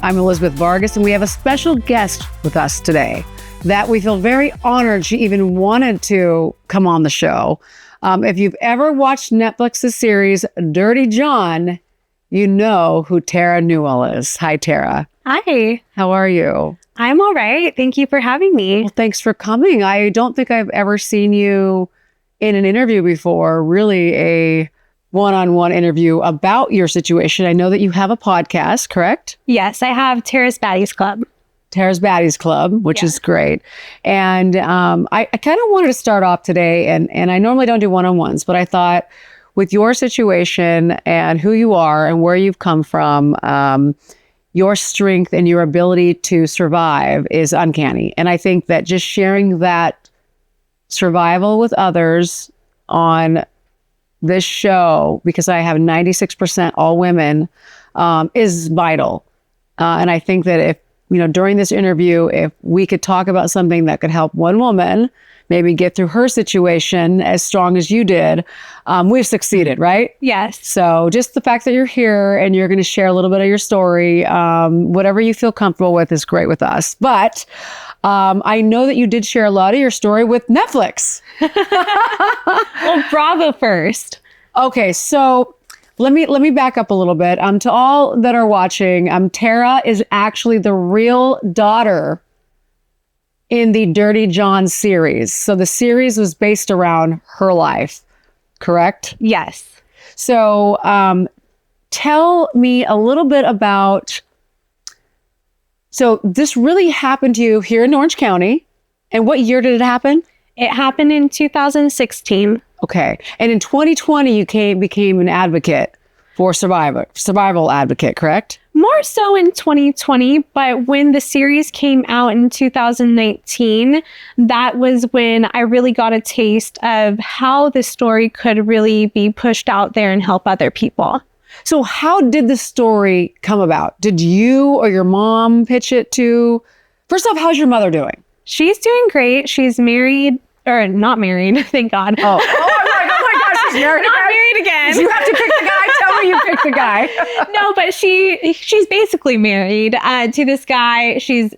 I'm Elizabeth Vargas, and we have a special guest with us today that we feel very honored she even wanted to come on the show. If you've ever watched Netflix's series Dirty John, you know who Terra Newell is. Hi, Terra. Hi. How are you? I'm all right. Thank you for having me. Well, thanks for coming. I don't think I've ever seen you in an interview before, really a one-on-one interview about your situation. I know that you have a podcast, correct? Yes, I have Terra's Baddies Club. Terra's Baddies Club, which is great. And I kind of wanted to start off today, and I normally don't do one-on-ones, but I thought with your situation and who you are and where you've come from, your strength and your ability to survive is uncanny. And I think that just sharing that survival with others on this show, because I have 96% all women, is vital. And I think that if, during this interview, if we could talk about something that could help one woman maybe get through her situation as strong as you did, we've succeeded, right? Yes. So just the fact that you're here and you're going to share a little bit of your story, whatever you feel comfortable with is great with us. But I know that you did share a lot of your story with Netflix. Well, Bravo first. Okay, so let me back up a little bit. To all that are watching, Terra is actually the real daughter in the Dirty John series. So the series was based around her life, correct? Yes. So tell me a little bit about, so this really happened to you here in Orange County. And what year did it happen? It happened in 2016. Okay. And in 2020, you became an advocate for survival advocate, correct? More so in 2020, but when the series came out in 2019, that was when I really got a taste of how the story could really be pushed out there and help other people. So how did the story come about? Did you or your mom pitch it to? First off, how's your mother doing? She's doing great. She's married, or not married, thank God. Oh my gosh, she's married again? Not married again. Did you have to pick the guy? Tell me you picked the guy. No, but she's basically married to this guy. She's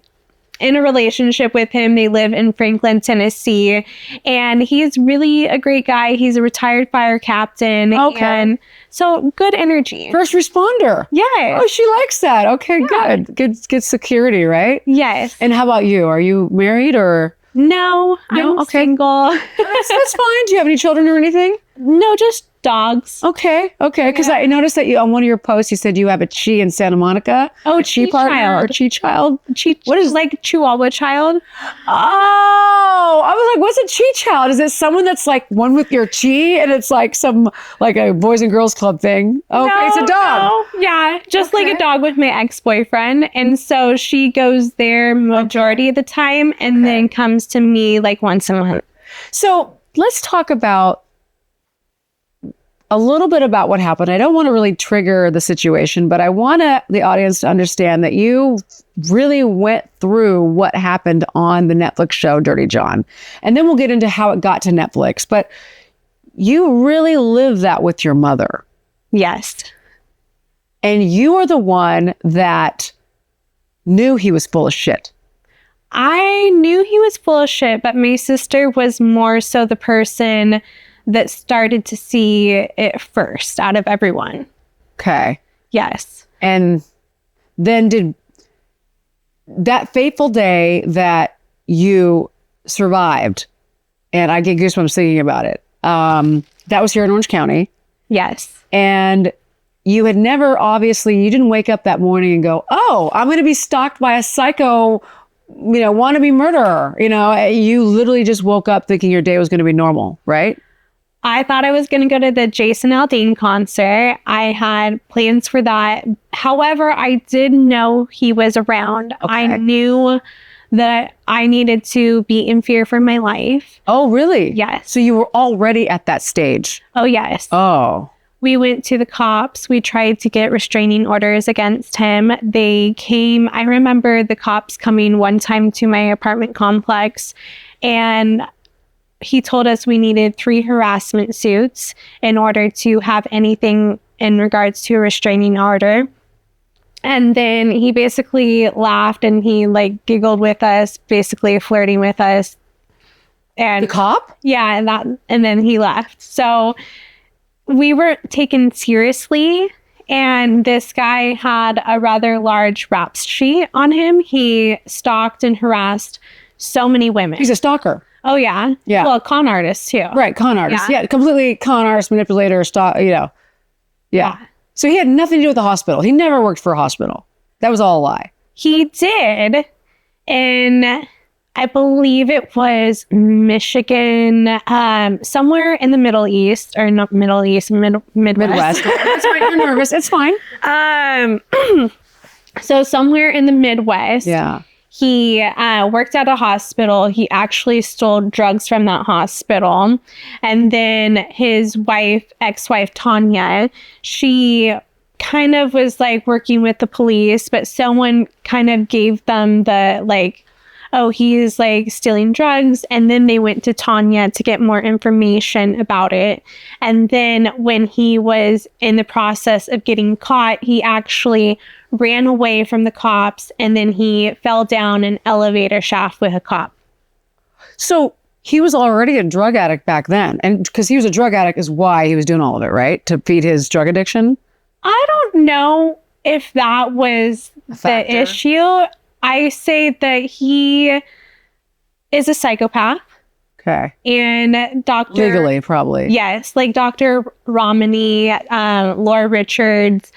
in a relationship with him. They live in Franklin, Tennessee, and he's really a great guy. He's a retired fire captain. Okay. And so good energy. First responder. Yes. Oh, she likes that. Okay, yeah. Good security, right? Yes. And how about you? Are you married or? No, I'm single. That's fine. Do you have any children or anything? No, just dogs. Okay. Because I noticed that on one of your posts, you said you have a Chi in Santa Monica. Oh, a Chi partner or Chi child? What is like Chihuahua child? Oh, I was like, what's a Chi child? Is it someone that's like one with your Chi and it's like like a Boys and Girls Club thing? Okay, no, it's a dog. No. Yeah, just like a dog with my ex-boyfriend. And so she goes there majority of the time and then comes to me like once a month. So let's talk about a little bit about what happened. I don't want to really trigger the situation, but I want the audience to understand that you really went through what happened on the Netflix show Dirty John. And then we'll get into how it got to Netflix. But you really lived that with your mother. Yes. And you are the one that knew he was full of shit. I knew he was full of shit, but my sister was more so the person that started to see it first out of everyone. Okay. Yes. And then did that fateful day that you survived, and I get goosebumps thinking about it, that was here in Orange County. Yes. And you had never, obviously, you didn't wake up that morning and go, oh, I'm going to be stalked by a psycho, wannabe murderer. You literally just woke up thinking your day was going to be normal, right? I thought I was going to go to the Jason Aldean concert. I had plans for that. However, I did know he was around. Okay. I knew that I needed to be in fear for my life. Oh, really? Yes. So you were already at that stage? Oh, yes. Oh. We went to the cops. We tried to get restraining orders against him. They came. I remember the cops coming one time to my apartment complex, and he told us we needed 3 harassment suits in order to have anything in regards to a restraining order. And then he basically laughed and he like giggled with us, basically flirting with us. And The cop? yeah, and then he left. So we were taken seriously, and this guy had a rather large rap sheet on him. He stalked and harassed so many women. He's a stalker. Oh yeah. Yeah. Well, con artist too. Right, con artist. Yeah, completely con artist, manipulator, Yeah. Yeah. So he had nothing to do with the hospital. He never worked for a hospital. That was all a lie. He did. And I believe it was Michigan, somewhere in the Middle East, or not Middle East, Midwest. Midwest. That's fine. You're nervous. It's fine. So somewhere in the Midwest. Yeah. He worked at a hospital. He actually stole drugs from that hospital. And then his ex-wife, Tanya, she kind of was like working with the police, but someone kind of gave them the like, oh, he's like stealing drugs. And then they went to Tanya to get more information about it. And then when he was in the process of getting caught, he actually ran away from the cops, and then he fell down an elevator shaft with a cop. So he was already a drug addict back then. And because he was a drug addict is why he was doing all of it, right? To feed his drug addiction? I don't know if that was the issue. I say that he is a psychopath. Okay. And Dr. Legally, probably. Yes, like Dr. Romney, Laura Richards,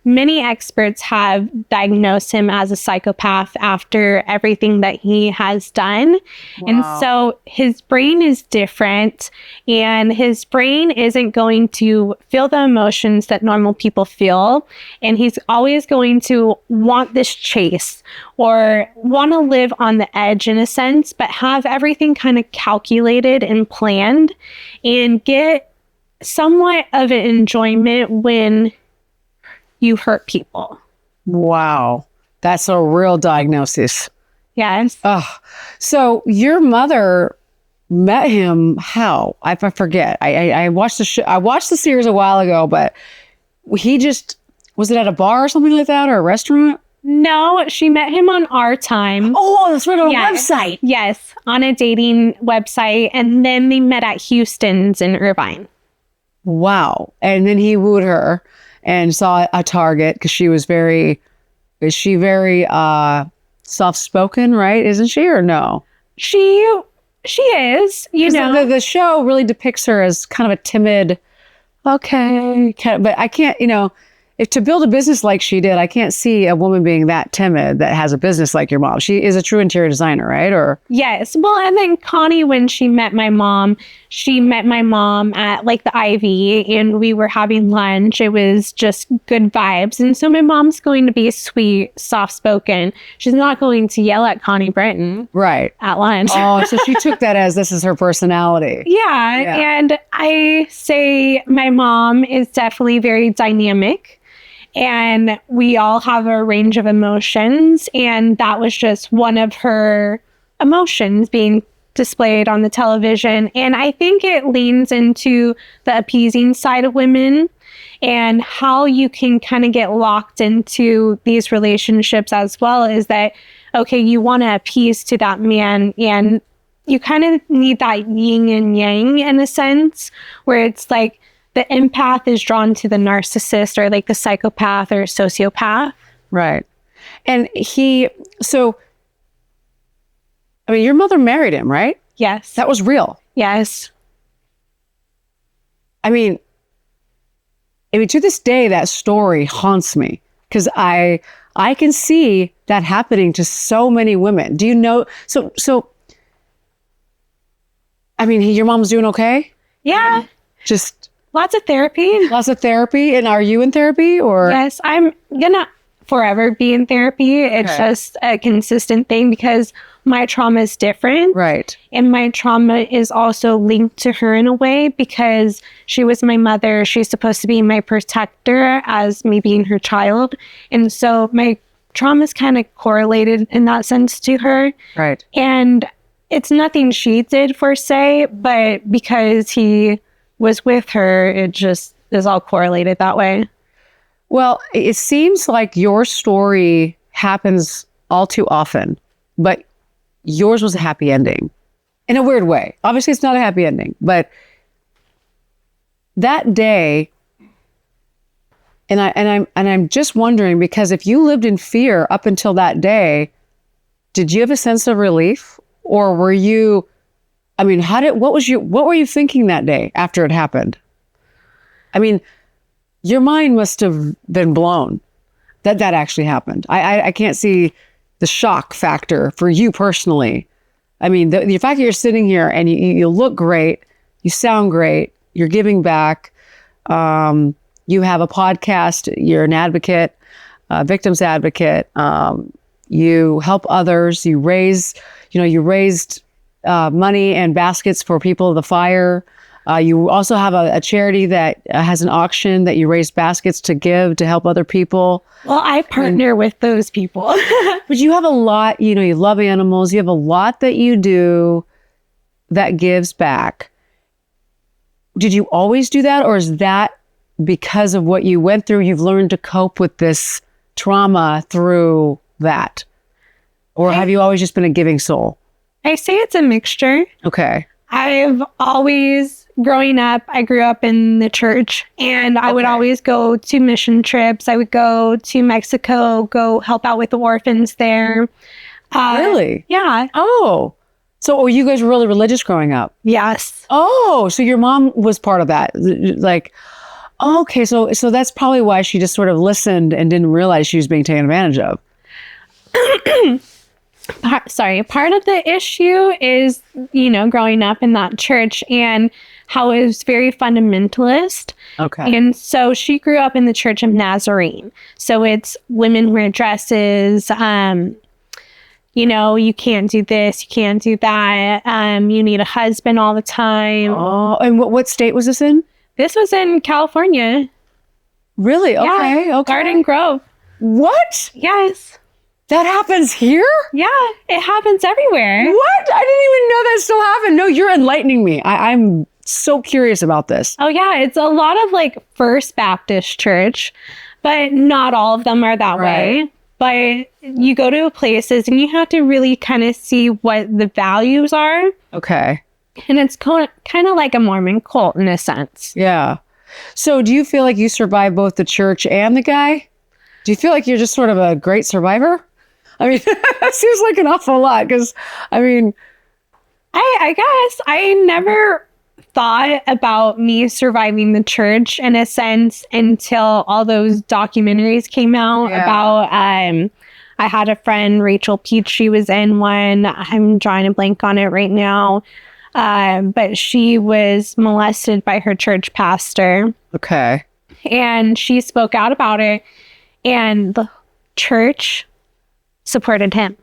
many experts have diagnosed him as a psychopath after everything that he has done. Wow. And so his brain is different, and his brain isn't going to feel the emotions that normal people feel. And he's always going to want this chase or want to live on the edge in a sense, but have everything kind of calculated and planned and get somewhat of an enjoyment when you hurt people. Wow. That's a real diagnosis. Yes. Oh, so your mother met him how? I forget. I watched the show. I watched the series a while ago, but he just, was it at a bar or something like that, or a restaurant? No, she met him on Our Time. Oh, that's right, on a website. Yes, on a dating website. And then they met at Houston's in Irvine. Wow. And then he wooed her and saw a target because she was is she very soft-spoken, right? Isn't she, or no? She is, you know. The show really depicts her as kind of a timid, but I can't, if to build a business like she did, I can't see a woman being that timid that has a business like your mom. She is a true interior designer, right? Or yes. Well, and then Connie, when she met my mom at like the Ivy, and we were having lunch. It was just good vibes. And so my mom's going to be sweet, soft-spoken. She's not going to yell at Connie Britton at lunch. Oh, so she took that as this is her personality. Yeah. And I say my mom is definitely very dynamic. And we all have a range of emotions. And that was just one of her emotions being displayed on the television. And I think it leans into the appeasing side of women and how you can kind of get locked into these relationships as well, is that, okay, you want to appease to that man, and you kind of need that yin and yang in a sense, where it's like, the empath is drawn to the narcissist, or like the psychopath or sociopath. Right. And your mother married him, right? Yes. That was real. Yes. I mean, to this day, that story haunts me because I can see that happening to so many women. Do you know? So, your mom's doing okay? Yeah. Just lots of therapy. Lots of therapy. And are you in therapy, or? Yes, I'm gonna forever be in therapy. It's just a consistent thing because my trauma is different. Right. And my trauma is also linked to her in a way because she was my mother. She's supposed to be my protector as me being her child. And so my trauma is kind of correlated in that sense to her. Right. And it's nothing she did per se, but because he was with her, it just is all correlated that way. Well, it seems like your story happens all too often, but yours was a happy ending in a weird way. Obviously, it's not a happy ending, but that day, I'm just wondering, because if you lived in fear up until that day, did you have a sense of relief, or were you? I mean, what were you thinking that day after it happened? I mean, your mind must have been blown that actually happened. I can't see the shock factor for you personally. I mean, the fact that you're sitting here and you look great, you sound great, you're giving back, you have a podcast, you're an advocate, victims advocate, you help others, you raised money and baskets for people of the fire. You also have a charity that has an auction that you raise baskets to give to help other people. Well, I partner with those people. But you have a lot, you love animals. You have a lot that you do that gives back. Did you always do that? Or is that because of what you went through, you've learned to cope with this trauma through that? Or have you always just been a giving soul? I say it's a mixture. Okay. I've always, growing up, I grew up in the church, and I would always go to mission trips. I would go to Mexico, go help out with the orphans there. Really? Yeah. Oh, so you guys were really religious growing up? Yes. Oh, so your mom was part of that. Like, okay, so that's probably why she just sort of listened and didn't realize she was being taken advantage of. Part of the issue is, growing up in that church and how it was very fundamentalist. Okay. And so she grew up in the Church of Nazarene. So it's women wear dresses, you can't do this, you can't do that. You need a husband all the time. Oh, and what state was this in? This was in California. Really? Okay. Yeah, okay. Garden Grove. What? Yes. That happens here? Yeah, it happens everywhere. What? I didn't even know that still happened. No, you're enlightening me. I'm so curious about this. Oh, yeah. It's a lot of First Baptist Church, but not all of them are that way. But you go to places and you have to really kind of see what the values are. Okay. And it's kind of like a Mormon cult in a sense. Yeah. So do you feel like you survived both the church and the guy? Do you feel like you're just sort of a great survivor? I mean, that seems like an awful lot because, I guess I never thought about me surviving the church in a sense until all those documentaries came out about, I had a friend, Rachel Peach, she was in one. I'm drawing a blank on it right now. But she was molested by her church pastor. Okay. And she spoke out about it, and the church supported him.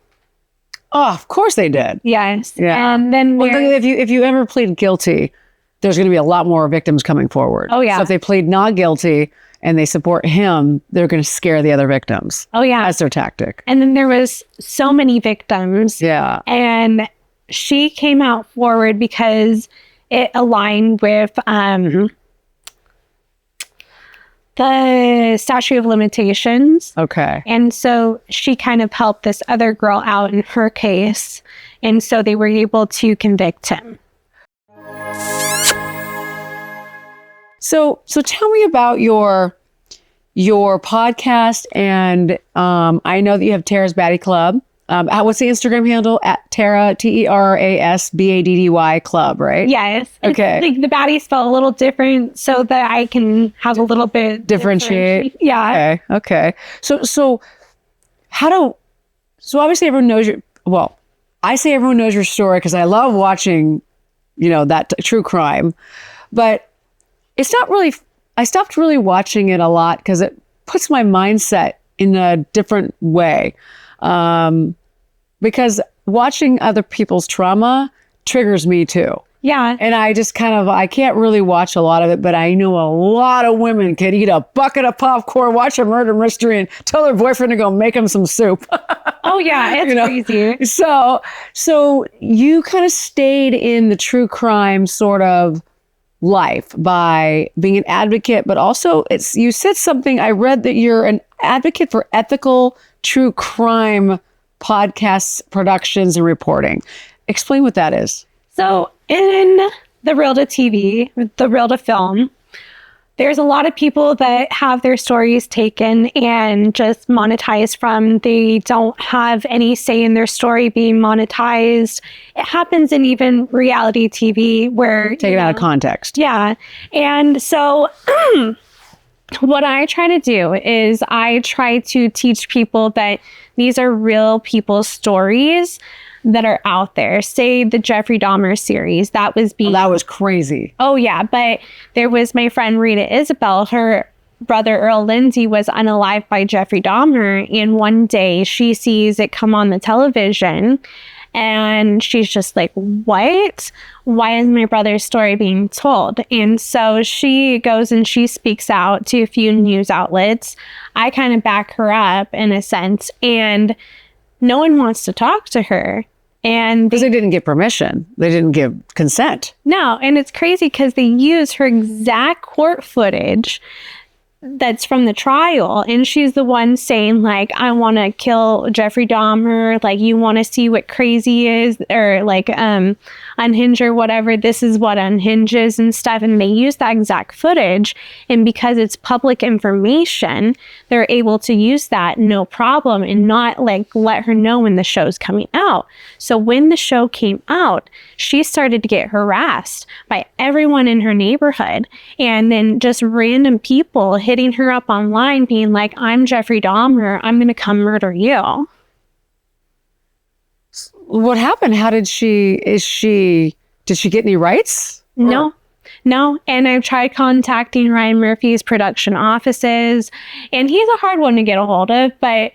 Oh, of course they did. Yes. Yeah. And then if you ever plead guilty, there's going to be a lot more victims coming forward. Oh, yeah. So if they plead not guilty and they support him, they're going to scare the other victims. Oh, yeah. That's their tactic. And then there was so many victims. Yeah. And she came out forward because it aligned with the statute of limitations. Okay. And so she kind of helped this other girl out in her case. And so they were able to convict him. So tell me about your podcast, and I know that you have Terra's Baddie Club. What's the Instagram handle? At Terra, TerasBaddy Club, right? Yes. Okay. The baddie spelled a little different so that I can have a little bit differentiate. Yeah. Okay. So obviously everyone knows I say everyone knows your story because I love watching, that true crime, but it's not really, I stopped really watching it a lot because it puts my mindset in a different way. Because watching other people's trauma triggers me too. Yeah. And I just I can't really watch a lot of it, but I know a lot of women could eat a bucket of popcorn, watch a murder mystery, and tell their boyfriend to go make them some soup. Oh yeah, it's crazy. So you kind of stayed in the true crime sort of life by being an advocate, but also you said something, I read that you're an advocate for ethical true crime podcasts, productions, and reporting. Explain what that is. So in the reel to TV, the reel to film, there's a lot of people that have their stories taken and just monetized from. They don't have any say in their story being monetized. It happens in even reality TV where... Taken out of context. Yeah. And so what I try to do is I try to teach people that these are real people's stories that are out there. Say the Jeffrey Dahmer series that was being... that was crazy. Oh yeah, but there was my friend Rita Isabel, her brother Earl Lindsay was unalived by Jeffrey Dahmer, and one day she sees it come on the television and she's just like, what? Why is my brother's story being told? And so she goes and she speaks out to a few news outlets. I kind of back her up in a sense, and no one wants to talk to her. And because they didn't get permission. They didn't give consent. No. And it's crazy because they use her exact court footage that's from the trial. And she's the one saying, like, I want to kill Jeffrey Dahmer. Like, you want to see what crazy is, or like unhinge or whatever. This is what unhinges and stuff. And they use that exact footage. And because it's public information, they're able to use that no problem and not like let her know when the show's coming out. So when the show came out, she started to get harassed by everyone in her neighborhood. And then just random people hitting her up online being like, I'm Jeffrey Dahmer. I'm going to come murder you. What happened? Did she get any rights? No. And I've tried contacting Ryan Murphy's production offices, and he's a hard one to get a hold of, but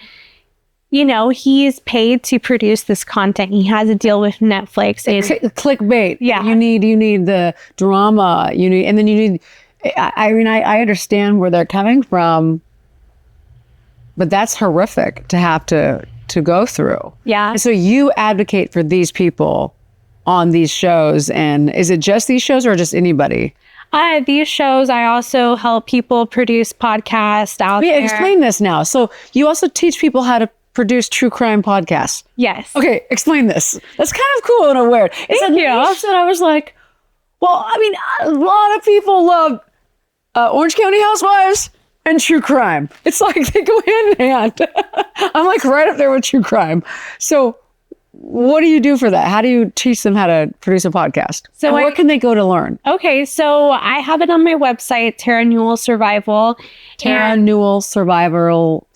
you know, he's paid to produce this content. He has a deal with Netflix. Clickbait. Yeah. You need the drama. I understand where they're coming from, but that's horrific to have to go through. Yeah. And so you advocate for these people on these shows, and is it just these shows or just anybody? These shows, I also help people produce podcasts out there. Explain this now. So you also teach people how to produce true crime podcasts. Yes. Okay, explain this. That's kind of cool and weird. It's Thank you. And I was like, well, I mean, a lot of people love Orange County Housewives and true crime. It's like they go hand in hand. I'm like right up there with true crime. So what do you do for that? How do you teach them how to produce a podcast? So where can they go to learn? Okay, so I have it on my website, Terra Newell Survival. Terra Newell Survival.com.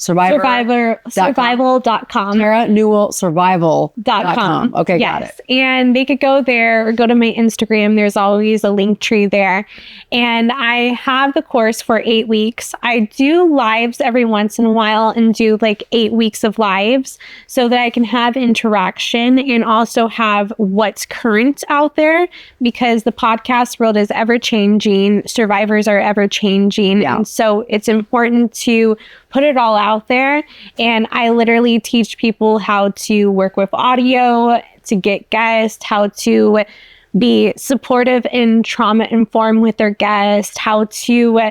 Terra Newell Survival.com. Okay, yes. got it. And they could go there or go to my Instagram. There's always a link tree there. And I have the course for 8 weeks. I do lives every once in a while and do like 8 weeks of lives so that I can have interaction and also have what's current out there, because the podcast world is ever changing. Survivors are ever changing. Yeah. And so it's important to put it all out there. And I literally teach people how to work with audio, to get guests, how to be supportive and trauma informed with their guests, how to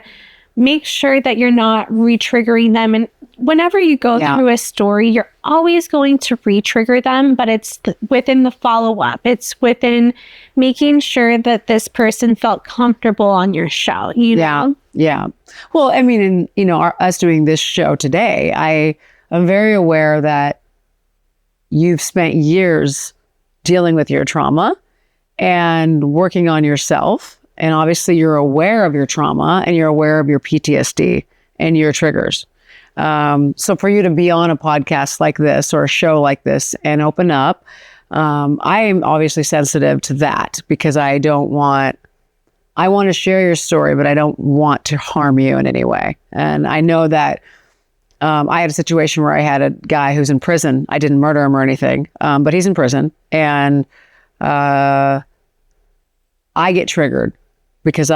make sure that you're not re-triggering them. And whenever you go through a story, you're always going to re-trigger them, but it's within the follow-up. It's within making sure that this person felt comfortable on your show, you know? Yeah. Well, I mean, and us doing this show today, I am very aware that you've spent years dealing with your trauma and working on yourself. And obviously you're aware of your trauma and you're aware of your PTSD and your triggers. So for you to be on a podcast like this or a show like this and open up, I am obviously sensitive to that because I want to share your story, but I don't want to harm you in any way. And I know that I had a situation where I had a guy who's in prison. I didn't murder him or anything, but he's in prison. And I get triggered because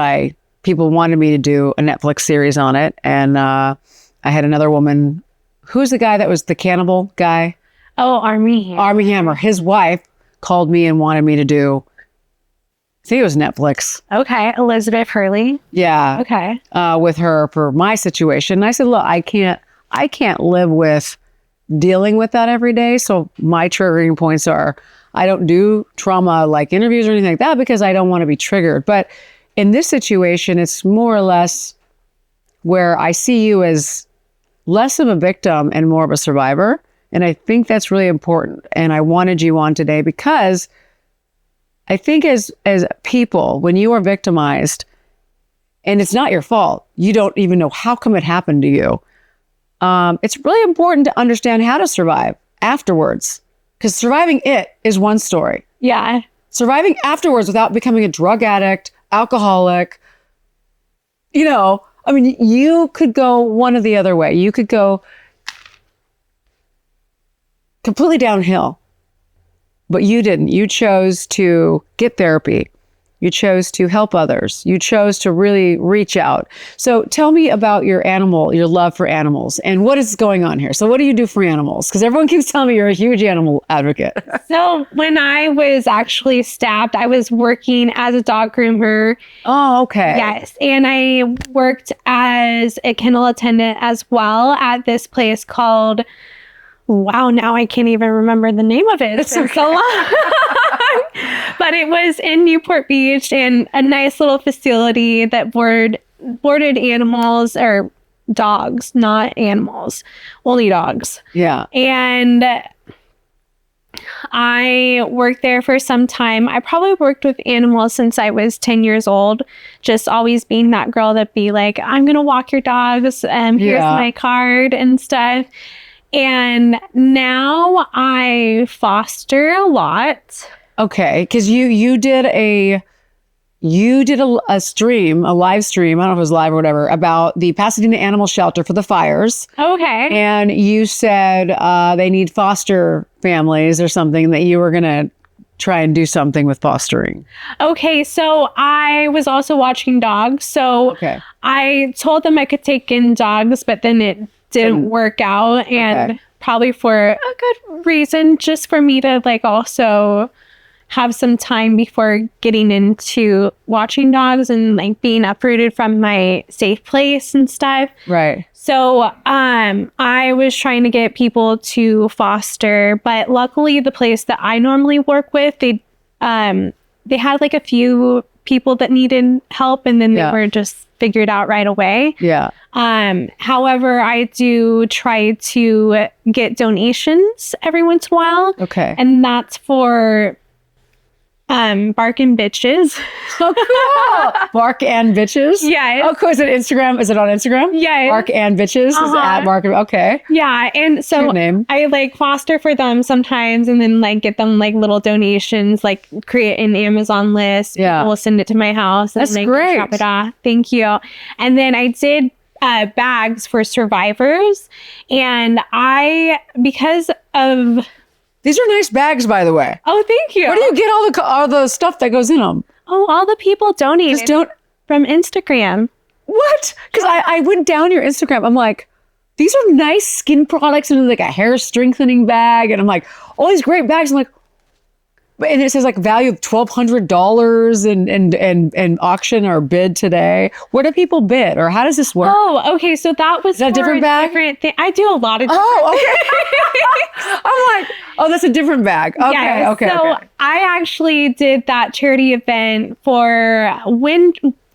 people wanted me to do a Netflix series on it. And I had another woman, who's the guy that was the cannibal guy? Oh, Armie Hammer. Armie Hammer. His wife called me and wanted me to do I think it was Netflix. Okay. Elizabeth Hurley. Yeah. Okay. With her for my situation. And I said, look, I can't live with dealing with that every day. So my triggering points are, I don't do trauma like interviews or anything like that because I don't want to be triggered. But in this situation, it's more or less where I see you as less of a victim and more of a survivor. And I think that's really important. And I wanted you on today because I think as people, when you are victimized and it's not your fault, you don't even know how come it happened to you. It's really important to understand how to survive afterwards, because surviving it is one story. Yeah. Surviving afterwards without becoming a drug addict, alcoholic, I mean, you could go one or the other way. You could go completely downhill, but you didn't. You chose to get therapy. You chose to help others. You chose to really reach out. So tell me about your love for animals, and what is going on here. So what do you do for animals? Because everyone keeps telling me you're a huge animal advocate. So when I was actually stabbed, I was working as a dog groomer. Oh, okay. Yes. And I worked as a kennel attendant as well at this place called, wow, now I can't even remember the name of it. It's been so long. But it was in Newport Beach, and a nice little facility that boarded animals, or dogs, not animals, only dogs. Yeah. And I worked there for some time. I probably worked with animals since I was 10 years old, just always being that girl that'd be like, I'm going to walk your dogs. Here's my card and stuff. And now I foster a lot. Okay, because you did a stream, a live stream, I don't know if it was live or whatever, about the Pasadena Animal Shelter for the fires. Okay. And you said they need foster families or something, that you were going to try and do something with fostering. Okay, so I was also watching dogs. So I told them I could take in dogs, but then it didn't work out. And probably for a good reason, just for me to also have some time before getting into watching dogs and being uprooted from my safe place and stuff. Right. So I was trying to get people to foster, but luckily the place that I normally work with, they had a few people that needed help, and then they were just figured out right away. Yeah. However, I do try to get donations every once in a while. Okay. And that's for Bark and Bitches. Oh, cool. Bark and Bitches? Yeah. Oh, cool. Is it Instagram? Is it on Instagram? Yeah. Bark and Bitches? Is it at Bark and... Okay. Yeah. And so I foster for them sometimes, and then get them little donations, create an Amazon list. Yeah. We'll send it to my house. That's and great. Drop it off. Thank you. And then I did bags for survivors. And because of... These are nice bags, by the way. Oh, thank you. Where do you get all the stuff that goes in them? Oh, all the people donated from Instagram. What? Because I went down your Instagram. I'm like, these are nice skin products, and a hair strengthening bag. And I'm like, all these great bags. I'm like, and it says value of $1,200 and auction or bid today. Where do people bid, or how does this work? Oh, okay. So that was a different bag. I do a lot of. I'm like, oh, that's a different bag. Okay, yes. okay. So I actually did that charity event for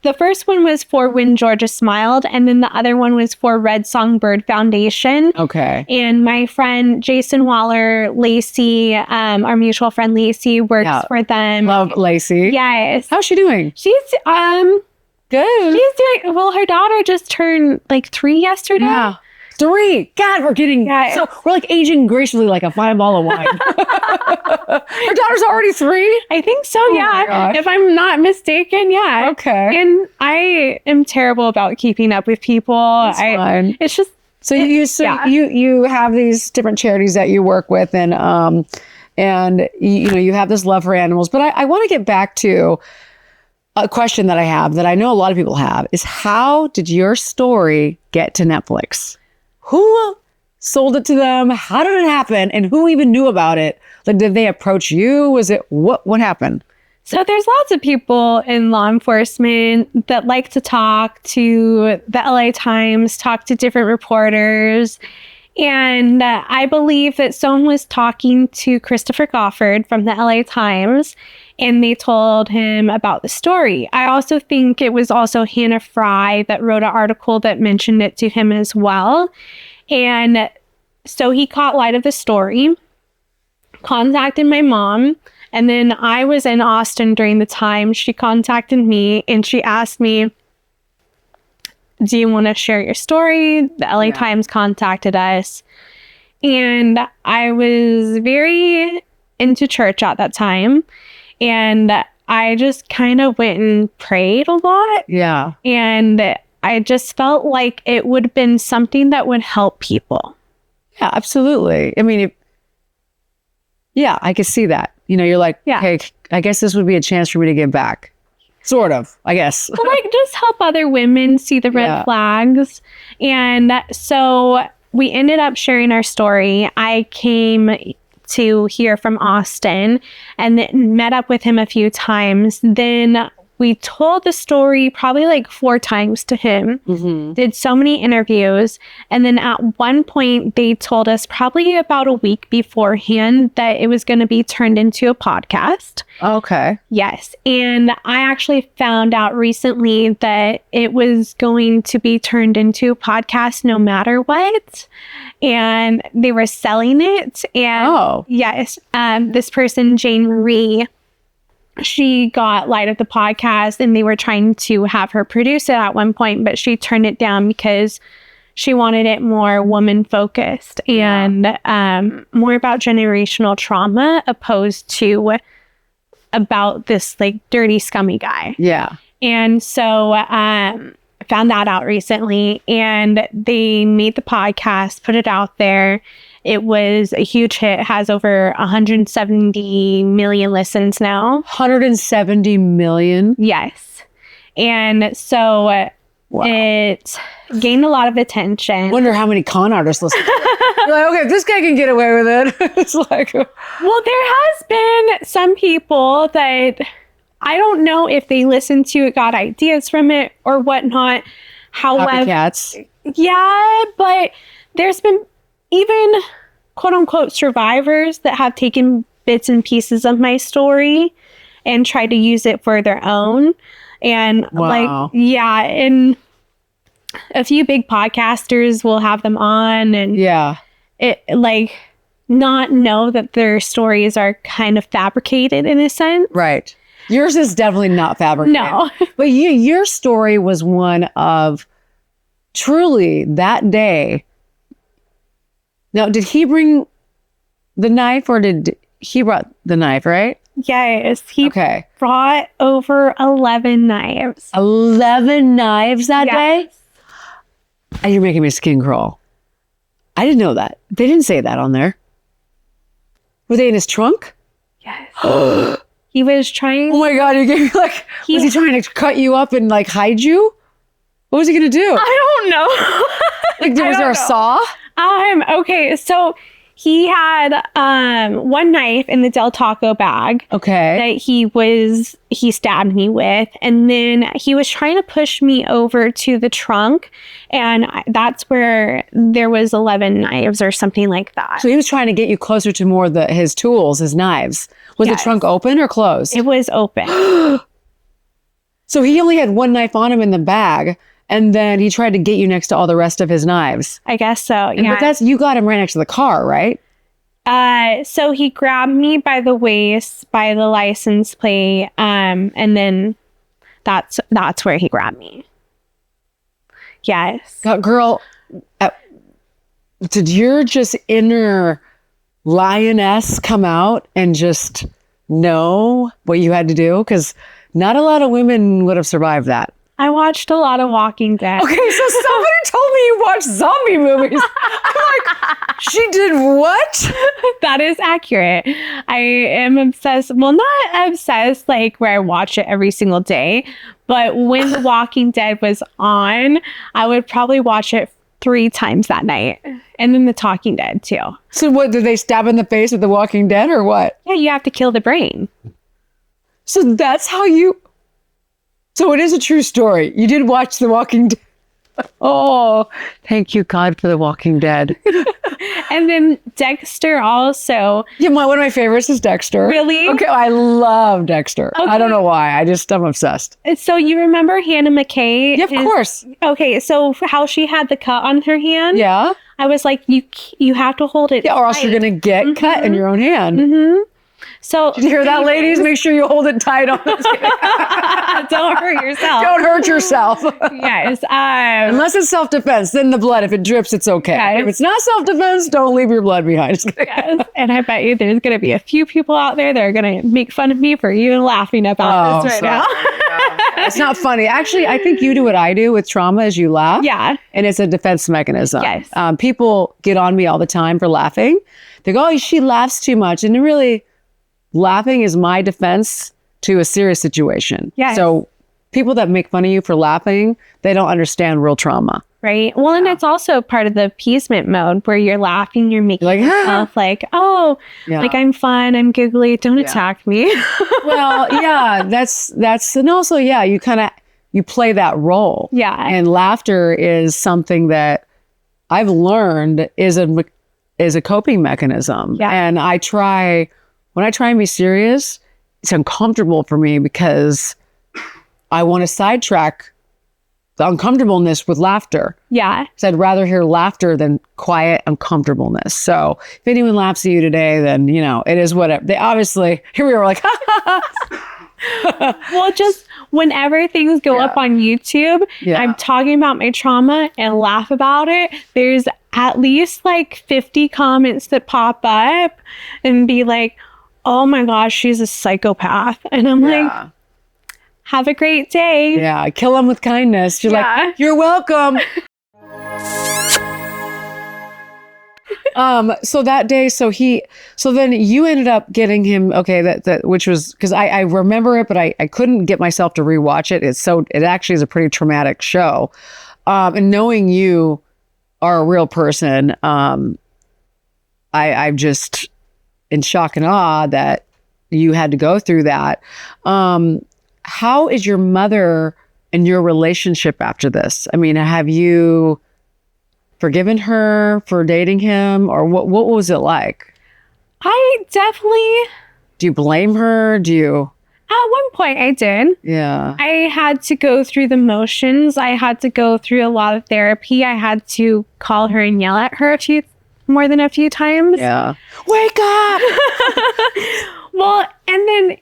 the first one was for When Georgia Smiled, and then the other one was for Red Songbird Foundation. Okay. And my friend Jason Waller, Lacey, our mutual friend Lacey, works for them. Love Lacey. Yes. How's she doing? She's good. She's doing well. Her daughter just turned 3 yesterday. Yeah. 3. God, we're getting so we're aging gracefully like a fine ball of wine. Her daughter's already 3? I think so, yeah. If I'm not mistaken, yeah. Okay. And I am terrible about keeping up with people. Fine. It's just you have these different charities that you work with, and you have this love for animals. But I want to get back to a question that I have that I know a lot of people have, is how did your story get to Netflix? Who sold it to them? How did it happen? And who even knew about it? Did they approach you? Was it what happened? So there's lots of people in law enforcement that like to talk to the LA Times, talk to different reporters. And I believe that someone was talking to Christopher Goffard from the LA Times, and they told him about the story. I also think it was also Hannah Fry that wrote an article that mentioned it to him as well. And so he caught light of the story, contacted my mom, and then I was in Austin during the time. She contacted me and she asked me, do you want to share your story? The LA Times contacted us. And I was very into church at that time. And I just kind of went and prayed a lot. Yeah. And I just felt like it would have been something that would help people. Yeah, absolutely. I mean, I could see that. You know, you're like, hey, I guess this would be a chance for me to give back. Sort of, I guess. Like, just help other women see the red flags. And so we ended up sharing our story. I came to hear from Austin and then met up with him a few times. Then we told the story probably like 4 times to him, did so many interviews. And then at one point they told us probably about a week beforehand that it was going to be turned into a podcast. Okay. Yes. And I actually found out recently that it was going to be turned into a podcast no matter what. And they were selling it. And yes, this person, Jane Marie, she got light of the podcast and they were trying to have her produce it at one point, but she turned it down because she wanted it more woman focused and more about generational trauma opposed to about this like dirty, scummy guy. Yeah. And so found that out recently and they made the podcast, put it out there. It was a huge hit, has over 170 million listens now. 170 million? Yes. And so it gained a lot of attention. I wonder how many con artists listen to it. You're like, okay, if this guy can get away with it. It's like... Well, there has been some people that I don't know if they listened to it, got ideas from it or whatnot. However, copycats. Yeah, but there's been even quote unquote survivors that have taken bits and pieces of my story and tried to use it for their own. And and a few big podcasters will have them on and it like not know that their stories are kind of fabricated in a sense. Right. Yours is definitely not fabricated. No. But your story was one of truly that day. Now, did he bring the knife or did he brought the knife, right? Yes. He brought over 11 knives. 11 knives that day? And you're making my skin crawl. I didn't know that. They didn't say that on there. Were they in his trunk? Yes. He was trying. Oh my God. You gave me like, was he trying to cut you up and like hide you? What was he going to do? I don't know. Like, was there a saw? Okay, so he had one knife in the Del Taco bag. Okay. That he stabbed me with. And then he was trying to push me over to the trunk. And that's where there was 11 knives or something like that. So he was trying to get you closer to more of his tools, his knives. Was the trunk open or closed? It was open. So he only had one knife on him in the bag. And then he tried to get you next to all the rest of his knives. I guess so, yeah. But you got him right next to the car, right? So he grabbed me by the waist, by the license plate, and then that's where he grabbed me. Yes. Girl, did your just inner lioness come out and just know what you had to do? Because not a lot of women would have survived that. I watched a lot of Walking Dead. Okay, so somebody told me you watched zombie movies. I'm like, she did what? That is accurate. I am obsessed. Well, not obsessed like where I watch it every single day, but when The Walking Dead was on, I would probably watch it 3 times that night. And then The Talking Dead too. So what, did they stab in the face with The Walking Dead or what? Yeah, you have to kill the brain. So that's how you. So it is a true story. You did watch The Walking Dead. Oh, thank you, God, for The Walking Dead. And then Dexter also. Yeah, one of my favorites is Dexter. Really? Okay, I love Dexter. Okay. I don't know why. I'm obsessed. So you remember Hannah McKay? Yeah, of course. Okay, so how she had the cut on her hand? Yeah. I was like, you have to hold it. Yeah, or else tight. you're going to get cut in your own hand. Mm-hmm. So Did you hear that, ladies? Make sure you hold it tight on this. don't hurt yourself. Don't hurt yourself. Yes. Unless it's self-defense, then the blood, if it drips, it's okay. Yes. If it's not self-defense, don't leave your blood behind. Yes. And I bet you there's going to be a few people out there that are going to make fun of me for even laughing about this right now. It's not funny. Actually, I think you do what I do with trauma is you laugh. Yeah. And it's a defense mechanism. Yes. People get on me all the time for laughing. They go, oh, she laughs too much. And really, laughing is my defense to a serious situation. Yes. So people that make fun of you for laughing, they don't understand real trauma. Right. Well, and it's also part of the appeasement mode where you're laughing, you're making Like, yourself like, oh, Yeah. like I'm fun, I'm giggly, don't attack me. Well, yeah, that's, and also, yeah, you play that role. Yeah. And laughter is something that I've learned is a coping mechanism. Yeah. And when I try and be serious, it's uncomfortable for me because I want to sidetrack the uncomfortableness with laughter. Yeah. So I'd rather hear laughter than quiet uncomfortableness. So if anyone laughs at you today, then, it is whatever. They obviously, here we are like, Well, just whenever things go up on YouTube, I'm talking about my trauma and laugh about it, there's at least like 50 comments that pop up and be like, oh my gosh, she's a psychopath. And I'm like, have a great day. Yeah, kill them with kindness. You're like, you're welcome. So that day, so then you ended up getting him, okay, that which was, because I remember it, but I couldn't get myself to rewatch it. It actually is a pretty traumatic show. And knowing you are a real person, I'm just in shock and awe that you had to go through that. How is your mother and your relationship after this? I mean, have you forgiven her for dating him, or what was it like? I definitely... Do you blame her? At one point I did. Yeah. I had to go through the motions. I had to go through a lot of therapy. I had to call her and yell at her more than a few times. Yeah. Wake up! Well, and then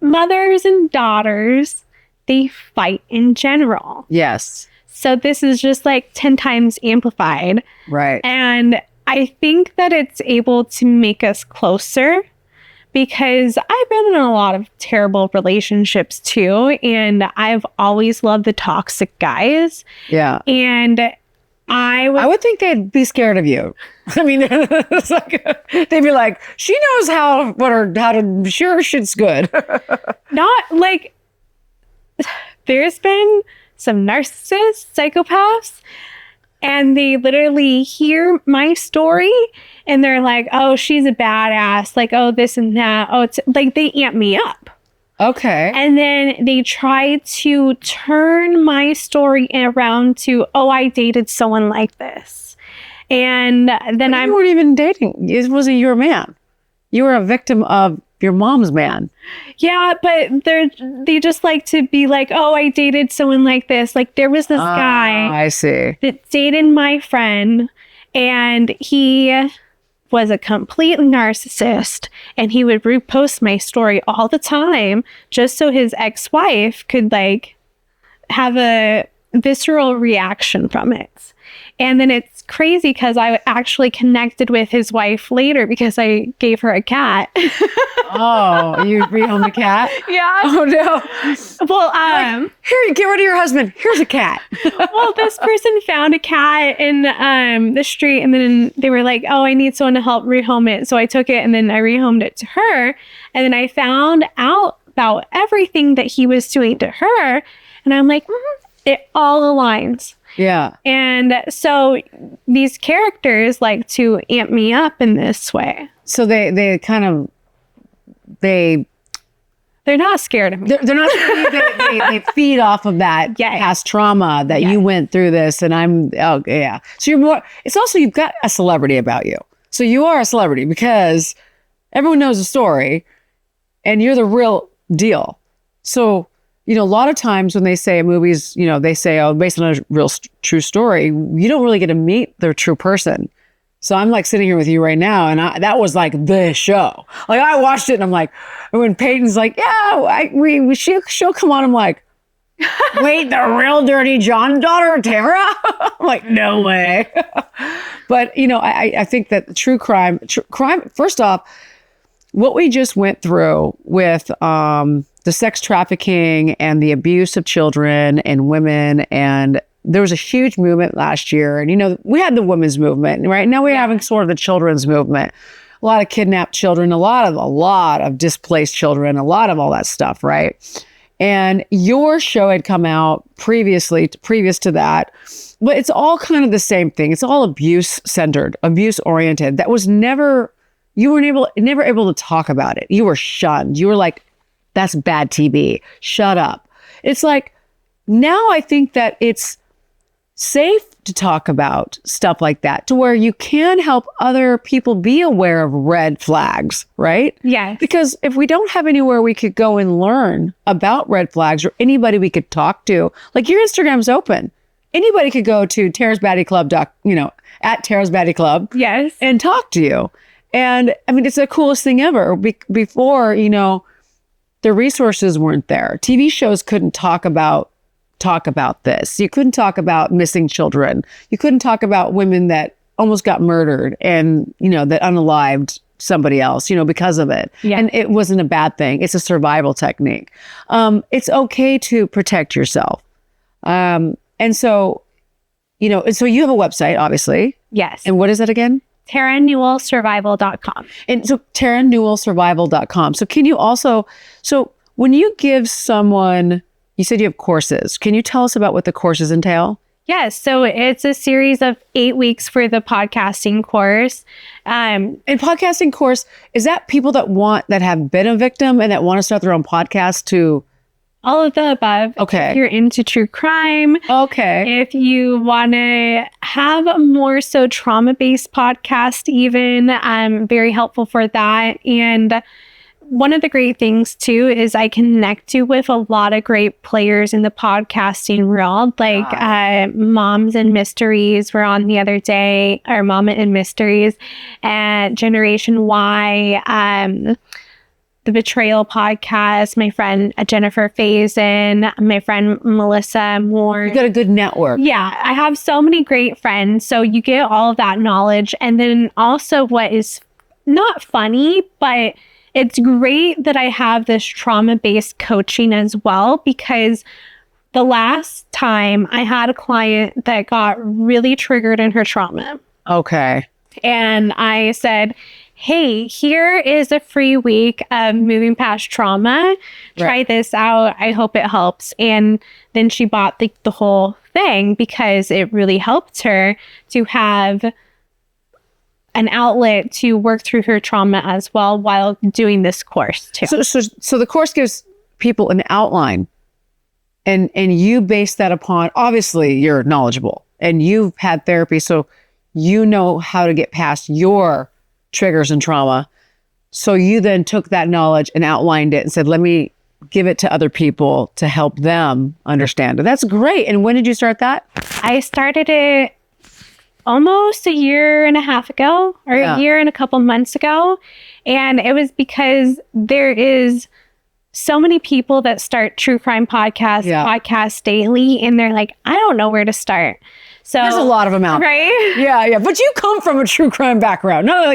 mothers and daughters, they fight in general. Yes. So this is just like 10 times amplified. Right. And I think that it's able to make us closer because I've been in a lot of terrible relationships too. And I've always loved the toxic guys. Yeah. And I would think they'd be scared of you. I mean, it's like, they'd be like, she knows how to sure shit's good. not like, there's been some narcissists, psychopaths, and they literally hear my story and they're like, oh, she's a badass. Like, oh, this and that. Oh, it's like they amp me up. Okay. And then they try to turn my story around to, oh, I dated someone like this. And then You weren't even dating. It wasn't your man. You were a victim of your mom's man. Yeah, but they just like to be like, oh, I dated someone like this. Like there was this guy I see. that dated my friend and he was a complete narcissist and he would repost my story all the time just so his ex-wife could like have a visceral reaction from it. And then it's crazy because I actually connected with his wife later because I gave her a cat. Oh, you rehomed a cat? Yeah. Oh no. Well, here, get rid of your husband. Here's a cat. well, this person found a cat in the street and then they were like, oh, I need someone to help rehome it. So I took it and then I rehomed it to her. And then I found out about everything that he was doing to her. And I'm like, it all aligns. Yeah. And so these characters like to amp me up in this way. So they They're not scared of me. They're not. They feed off of that past trauma that you went through this, and So you're more. It's also you've got a celebrity about you. So you are a celebrity because everyone knows the story, and you're the real deal. So a lot of times when they say a movie's, they say, oh, based on a real true story, you don't really get to meet their true person. So I'm like sitting here with you right now, and that was like the show. Like I watched it, and I'm like, when Peyton's like, she'll come on. I'm like, wait, the real Dirty John daughter, Terra? I'm like, no way. But I think that true crime. First off, what we just went through with the sex trafficking and the abuse of children and women, and there was a huge movement last year, and we had the women's movement. Right now we're having sort of the children's movement. A lot of kidnapped children, a lot of displaced children, a lot of all that stuff, right? And your show had come out previous to that, but it's all kind of the same thing. It's all abuse centered, abuse oriented. That was never able to talk about it. You were shunned. You were like, that's bad TV. Shut up. It's like, now I think that it's safe to talk about stuff like that to where you can help other people be aware of red flags, right? Yeah. Because if we don't have anywhere we could go and learn about red flags or anybody we could talk to, like your Instagram's open. Anybody could go to Terra's Baddie Club, at Terra's Baddie Club. Yes. And talk to you. And I mean, it's the coolest thing ever. Before, the resources weren't there. TV shows couldn't talk about this. You couldn't talk about missing children. You couldn't talk about women that almost got murdered and, that unalived somebody else, because of it. Yeah. And it wasn't a bad thing. It's a survival technique. It's okay to protect yourself. And so you have a website, obviously. Yes. And what is it again? TerraNewellSurvival.com. And so TerraNewellSurvival.com. So can you also, when you give someone, you said you have courses. Can you tell us about what the courses entail? Yes. So it's a series of 8 weeks for the podcasting course. And podcasting course, is that people that have been a victim and that want to start their own podcast to? All of the above. Okay. If you're into true crime. Okay. If you want to have a more so trauma-based podcast even, very helpful for that. And one of the great things too is I connect you with a lot of great players in the podcasting world, like Moms and Mysteries were on the other day, or Mama and Mysteries, and Generation Y, the Betrayal podcast, my friend Jennifer Faison, my friend Melissa Moore. You've got a good network. Yeah, I have so many great friends. So you get all of that knowledge. And then also what is not funny, but it's great that I have this trauma-based coaching as well, because the last time I had a client that got really triggered in her trauma. Okay. And I said, hey, here is a free week of moving past trauma. Try this out. I hope it helps. And then she bought the whole thing because it really helped her to have an outlet to work through her trauma as well while doing this course too. So the course gives people an outline, and you base that upon, obviously you're knowledgeable and you've had therapy, so you know how to get past your triggers and trauma. So you then took that knowledge and outlined it and said, let me give it to other people to help them understand it. That's great. And when did you start that? I started it almost a year and a half ago, or a year and a couple months ago. And it was because there is so many people that start true crime podcasts daily, and they're like, I don't know where to start. So there's a lot of them out. Right? Yeah. But you come from a true crime background. Not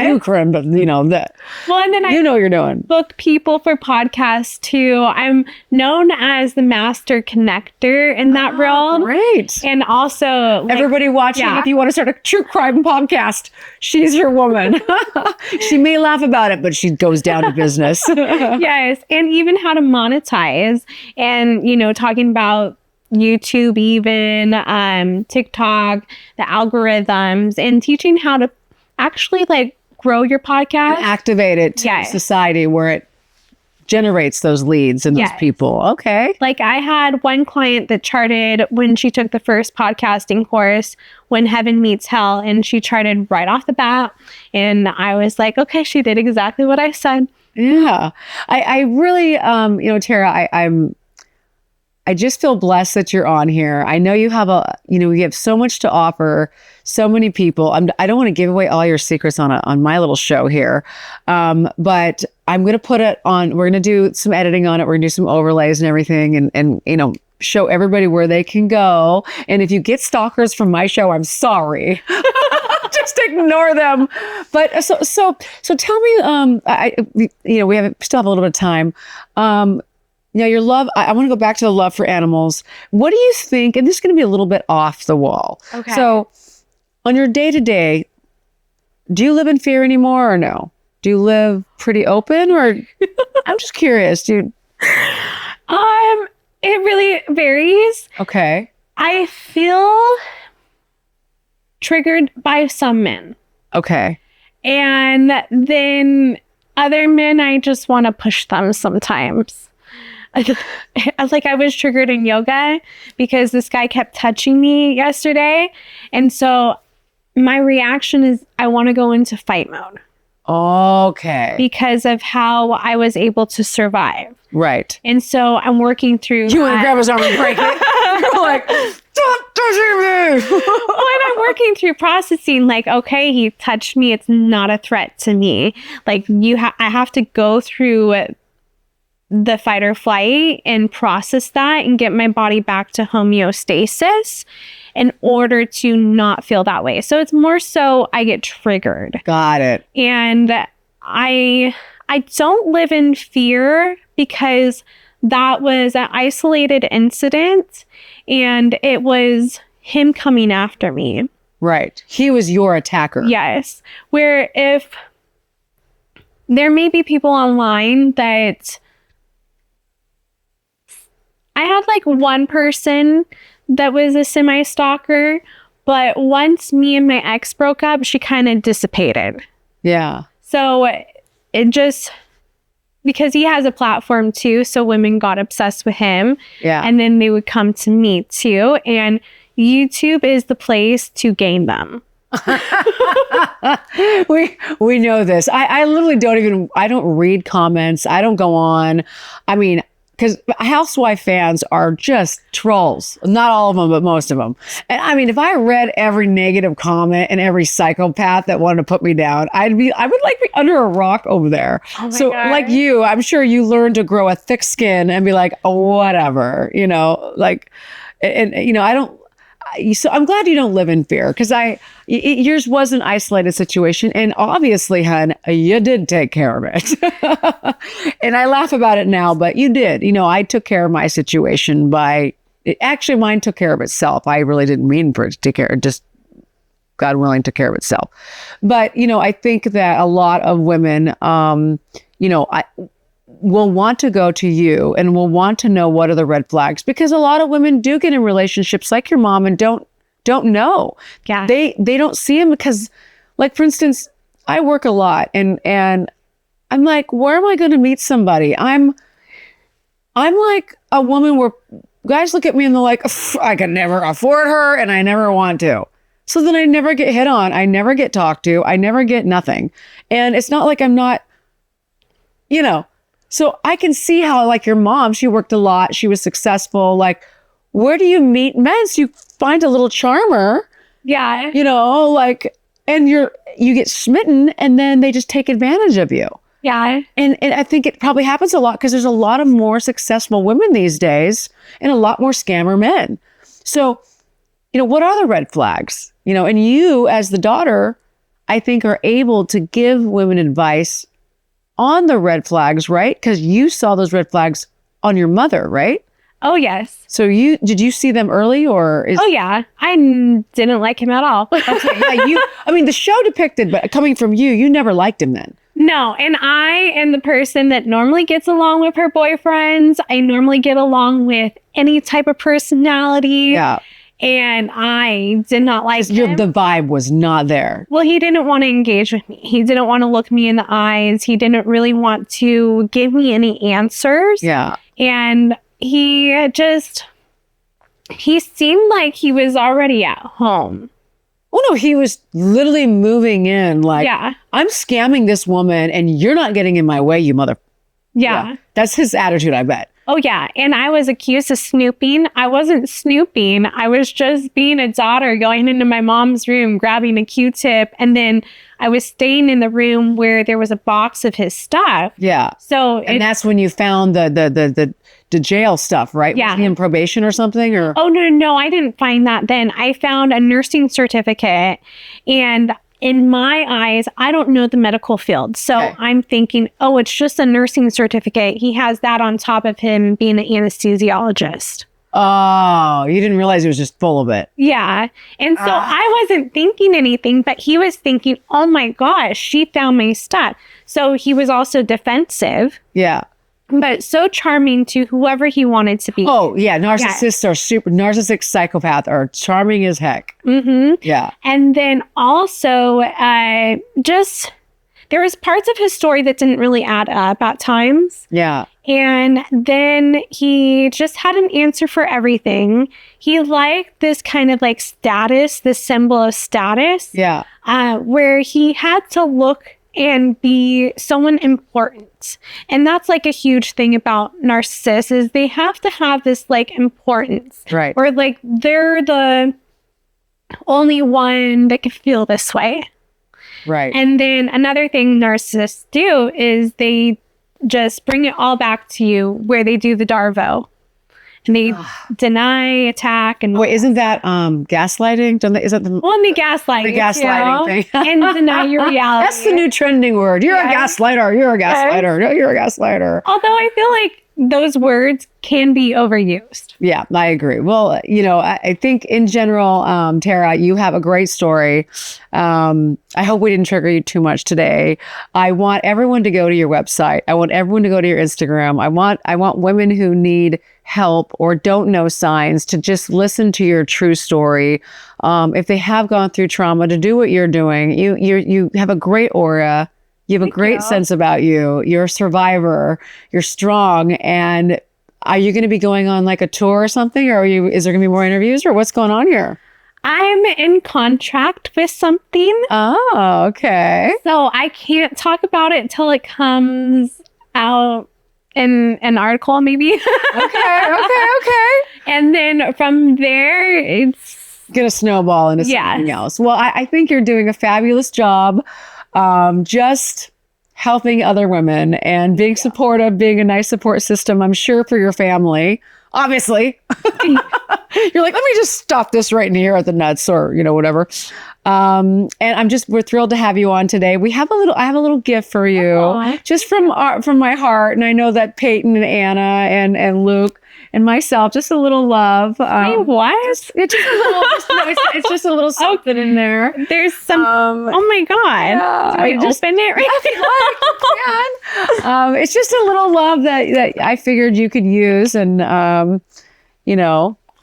true crime, but that. Well, and then what you're doing. Book people for podcasts too. I'm known as the master connector in that realm. Great. And also, everybody watching, if you want to start a true crime podcast, she's your woman. She may laugh about it, but she goes down to business. Yes. And even how to monetize, and, talking about YouTube, even TikTok, the algorithms, and teaching how to actually grow your podcast, and activate it to society where it generates those leads and those people. Okay. Like I had one client that charted when she took the first podcasting course, When Heaven Meets Hell, and she charted right off the bat. And I was like, okay, she did exactly what I said. Yeah. I really, Terra, I just feel blessed that you're on here. I know you have you have so much to offer, so many people. I don't want to give away all your secrets on my little show here. But I'm going to put it on, we're going to do some editing on it. We're going to do some overlays and everything and show everybody where they can go. And if you get stalkers from my show, I'm sorry. Just ignore them. But so tell me, we still have a little bit of time. Your love, I want to go back to the love for animals. What do you think? And this is going to be a little bit off the wall. Okay. So on your day to day, do you live in fear anymore or no? Do you live pretty open or I'm just curious, dude. It really varies. Okay. I feel triggered by some men. Okay. And then other men, I just want to push them sometimes. I was triggered in yoga because this guy kept touching me yesterday. And so my reaction is I want to go into fight mode. Okay. Because of how I was able to survive. Right. And so I'm working through. You want to grab his arm and break it? You're like, stop touching me. When I'm working through processing, like, okay, he touched me. It's not a threat to me. Like I have to go through the fight or flight and process that and get my body back to homeostasis in order to not feel that way. So it's more so I get triggered. Got it. And I don't live in fear because that was an isolated incident and it was him coming after me. Right. He was your attacker. Yes. Where if there may be people online that I had like one person that was a semi-stalker, but once me and my ex broke up, she kind of dissipated. Yeah. So it just, because he has a platform too, so women got obsessed with him. Yeah. And then they would come to me too. And YouTube is the place to gain them. we know this. I literally I don't read comments. I don't go on. I mean, because Housewife fans are just trolls. Not all of them, but most of them. And I mean, if I read every negative comment and every psychopath that wanted to put me down, I would like be under a rock over there. Oh so God. Like you, I'm sure you learned to grow a thick skin and be like, oh, whatever, I don't. So I'm glad you don't live in fear because yours was an isolated situation. And obviously, hon, you did take care of it. And I laugh about it now, but you did. I took care of my situation actually, mine took care of itself. I really didn't mean for it to take care of just God willing took care of itself. But, I think that a lot of women, will want to go to you and will want to know what are the red flags because a lot of women do get in relationships like your mom and don't know. Yeah. They don't see them because, like, for instance, I work a lot and I'm like, where am I going to meet somebody? I'm like a woman where guys look at me and they're like, I can never afford her and I never want to. So then I never get hit on. I never get talked to. I never get nothing. And it's not like I'm not, so I can see how, like, your mom, she worked a lot. She was successful. Like, where do you meet men? So you find a little charmer. Yeah. And you get smitten and then they just take advantage of you. Yeah. And I think it probably happens a lot because there's a lot of more successful women these days and a lot more scammer men. So, what are the red flags? And you as the daughter, I think are able to give women advice on the red flags, right? Because you saw those red flags on your mother, right? Oh, yes. So did you see them early or? Oh, yeah. I didn't like him at all. Okay, yeah, the show depicted, but coming from you never liked him then. No, and I am the person that normally gets along with her boyfriends. I normally get along with any type of personality. Yeah. And I did not like him. The vibe was not there. Well, he didn't want to engage with me. He didn't want to look me in the eyes. He didn't really want to give me any answers. Yeah. And he seemed like he was already at home. Oh, no, he was literally moving in like, Yeah. I'm scamming this woman and you're not getting in my way, you mother. Yeah. That's his attitude, I bet. Oh, yeah. And I was accused of snooping. I wasn't snooping. I was just being a daughter going into my mom's room, grabbing a Q-tip. And then I was staying in the room where there was a box of his stuff. Yeah. So And that's when you found the jail stuff, right? Yeah. Was he in probation or something? Or Oh, no, I didn't find that then. I found a nursing certificate. And in my eyes, I don't know the medical field. So Okay. I'm thinking, oh, it's just a nursing certificate. He has that on top of him being an anesthesiologist. Oh, you didn't realize he was just full of it. Yeah. And so I wasn't thinking anything, but he was thinking, oh my gosh, she found my stuff. So he was also defensive, Yeah. but so charming to whoever he wanted to be. Oh, yeah. Narcissists are narcissistic psychopaths are charming as heck. Mm-hmm. Yeah. And then also, there was parts of his story that didn't really add up at times. Yeah. And then he just had an answer for everything. He liked this kind of like status, this symbol of status, Yeah. where he had to look and be someone important. And that's like a huge thing about narcissists is they have to have this like importance. Right. Or like they're the only one that can feel this way. Right. And then another thing narcissists do is they just bring it all back to you where they do the Darvo. And they deny, attack, and Wait, isn't that gaslighting? Don't they, is that the gaslighting. the gaslighting thing? And deny your reality. That's the new trending word. You're a Yes. gaslighter. You're a gaslighter. No, you're a gaslighter. Although I feel like those words can be overused. Yeah, I agree. Well, I think in general, Terra, you have a great story. I hope we didn't trigger you too much today. I want everyone to go to your website. I want everyone to go to your Instagram. I want women who need help or don't know signs to just listen to your true story. If they have gone through trauma, to do what you're doing. You have a great aura. You have a great sense about you. You're a survivor. You're strong. And are you going to be going on like a tour or something? Or is there going to be more interviews or what's going on here? I'm in contract with something. Oh, okay. So I can't talk about it until it comes out in an article, maybe. Okay. And then from there, it's Going to snowball into something else. Well, I think you're doing a fabulous job. Just helping other women and being supportive, being a nice support system, I'm sure, for your family. Obviously. You're like, let me just stop this right in here at the nuts or, whatever. And we're thrilled to have you on today. I have a little gift for you. Aww. Just from my heart. And I know that Peyton and Anna and Luke and myself, just a little love. Wait, what? It's it's just a little something in there. There's some. Oh my god! Yeah, Do I open it right now? It's just a little love that I figured you could use, and Oh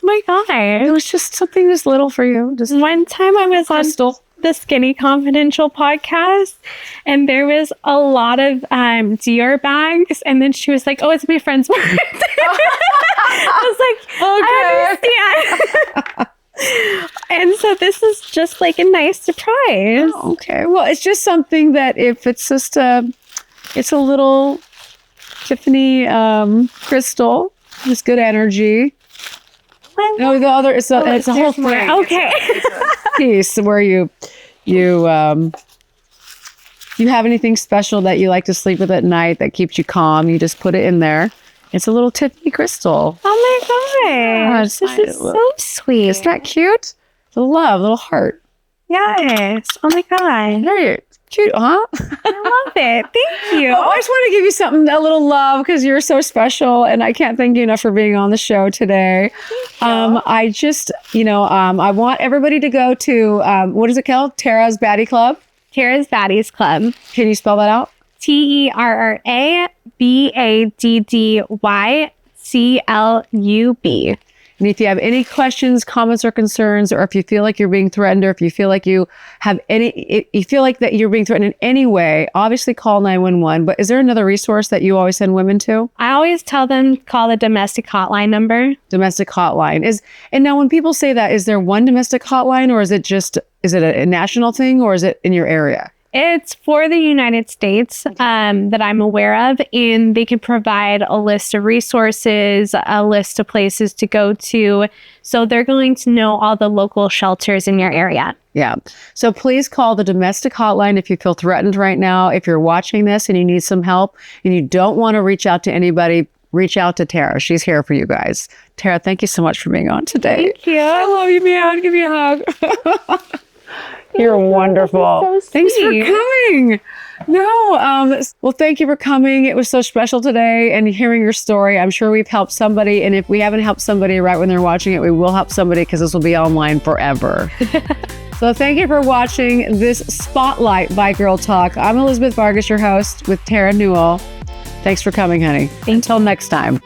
my god! it was just something just little for you. Just One time I was on crystal. the Skinny Confidential podcast, and there was a lot of Dior bags, and then she was like, "Oh, it's my friend's birthday." I was like, "I understand." And so this is just like a nice surprise. Okay, well, it's just something that if it's just it's a little Tiffany crystal, just good energy. No, the other it's a whole There's more. thing. Okay. It's a piece where you have anything special that you like to sleep with at night that keeps you calm, you just put it in there. It's a little Tiffany crystal. Oh my gosh. it's This is so sweet. Isn't that cute? It's a little heart. Yes. Oh my god. Very cute, huh? I love it. Thank you. I just want to give you something, a little love, because you're so special, and I can't thank you enough for being on the show today. I just, I want everybody to go to, what is it called? Terra's Baddie Club. Terra's Baddies Club. Can you spell that out? TerraBadddyClub. And if you have any questions, comments, or concerns, or if you feel like you're being threatened, or if you feel like you have you feel like that you're being threatened in any way, obviously call 911. But is there another resource that you always send women to? I always tell them call the domestic hotline number. Domestic hotline and now when people say that, is there one domestic hotline, or is it a national thing, or is it in your area? It's for the United States that I'm aware of, and they can provide a list of resources, a list of places to go to. So they're going to know all the local shelters in your area. Yeah. So please call the domestic hotline if you feel threatened right now. If you're watching this and you need some help and you don't want to reach out to anybody, reach out to Terra. She's here for you guys. Terra, thank you so much for being on today. Thank you. I love you, man. Give me a hug. You're wonderful. So Thanks for sweet. coming. No, well, thank you for coming. It was so special today and hearing your story. I'm sure we've helped somebody. And if we haven't helped somebody right when they're watching it, we will help somebody because this will be online forever. So thank you for watching this Spotlight by Girl Talk. I'm Elizabeth Vargas, your host with Terra Newell. Thanks for coming, honey. Until next time.